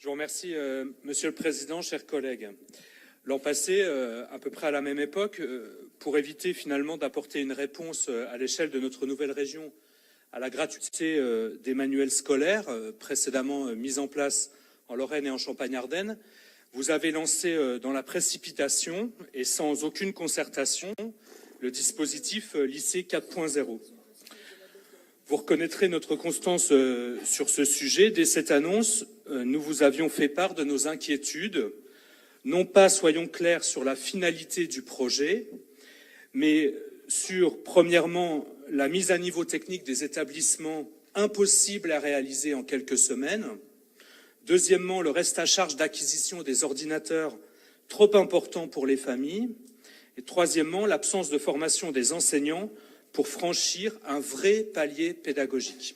Je vous remercie, Monsieur le Président, chers collègues. L'an passé, à peu près à la même époque, pour éviter finalement d'apporter une réponse à l'échelle de notre nouvelle région à la gratuité des manuels scolaires précédemment mis en place en Lorraine et en Champagne-Ardenne, vous avez lancé dans la précipitation et sans aucune concertation le dispositif lycée 4.0. Vous reconnaîtrez notre constance sur ce sujet. Dès cette annonce, nous vous avions fait part de nos inquiétudes, non pas, soyons clairs, sur la finalité du projet, mais sur, premièrement, la mise à niveau technique des établissements impossible à réaliser en quelques semaines. Deuxièmement, le reste à charge d'acquisition des ordinateurs trop important pour les familles. Et troisièmement, l'absence de formation des enseignants pour franchir un vrai palier pédagogique.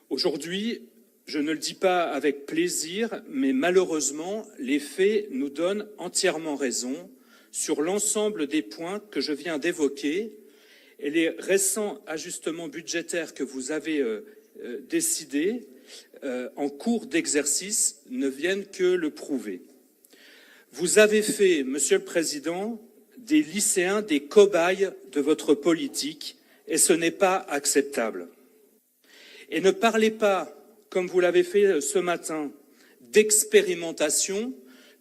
Aujourd'hui, je ne le dis pas avec plaisir, mais malheureusement, les faits nous donnent entièrement raison sur l'ensemble des points que je viens d'évoquer, et les récents ajustements budgétaires que vous avez décidés en cours d'exercice ne viennent que le prouver. Vous avez fait, Monsieur le Président, des lycéens des cobayes de votre politique, et ce n'est pas acceptable. Et ne parlez pas, comme vous l'avez fait ce matin, d'expérimentation,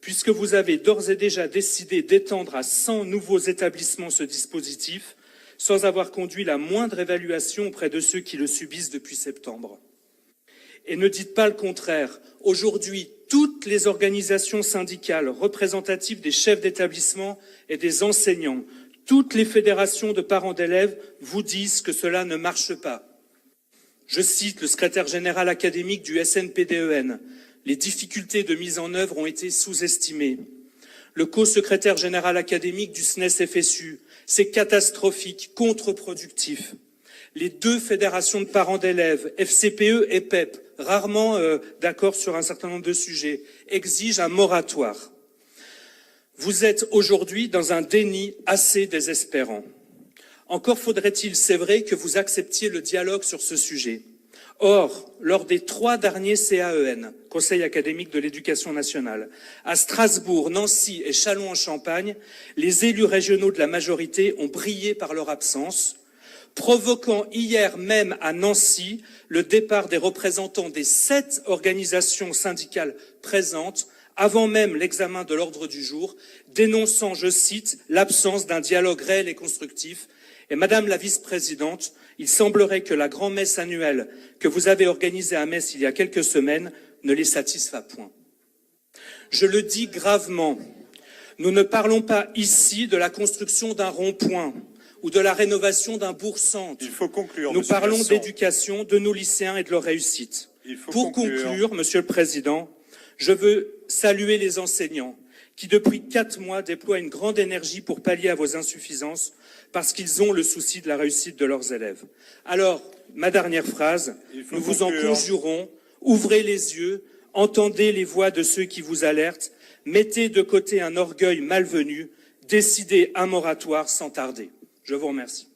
puisque vous avez d'ores et déjà décidé d'étendre à 100 nouveaux établissements ce dispositif, sans avoir conduit la moindre évaluation auprès de ceux qui le subissent depuis septembre. Et ne dites pas le contraire. Aujourd'hui, toutes les organisations syndicales représentatives des chefs d'établissement et des enseignants, toutes les fédérations de parents d'élèves vous disent que cela ne marche pas. Je cite le secrétaire général académique du SNPDEN. Les difficultés de mise en œuvre ont été sous-estimées. Le co-secrétaire général académique du SNES-FSU, c'est catastrophique, contre-productif. Les deux fédérations de parents d'élèves, FCPE et PEP, rarement d'accord sur un certain nombre de sujets, exigent un moratoire. Vous êtes aujourd'hui dans un déni assez désespérant. Encore faudrait-il, c'est vrai, que vous acceptiez le dialogue sur ce sujet. Or, lors des 3 derniers CAEN, Conseil académique de l'éducation nationale, à Strasbourg, Nancy et Châlons-en-Champagne, les élus régionaux de la majorité ont brillé par leur absence, provoquant hier même à Nancy le départ des représentants des 7 organisations syndicales présentes, avant même l'examen de l'ordre du jour, dénonçant, je cite, l'absence d'un dialogue réel et constructif. Et Madame la vice-présidente, il semblerait que la grand-messe annuelle que vous avez organisée à Metz il y a quelques semaines ne les satisfait point. Je le dis gravement, nous ne parlons pas ici de la construction d'un rond-point ou de la rénovation d'un bourg-centre. Il faut conclure, nous parlons d'éducation de nos lycéens et de leur réussite. Pour conclure, Monsieur le Président, je veux saluer les enseignants qui, depuis 4 mois, déploient une grande énergie pour pallier à vos insuffisances, parce qu'ils ont le souci de la réussite de leurs élèves. Alors, ma dernière phrase, nous vous en conjurons, ouvrez les yeux, entendez les voix de ceux qui vous alertent, mettez de côté un orgueil malvenu, décidez un moratoire sans tarder. Je vous remercie.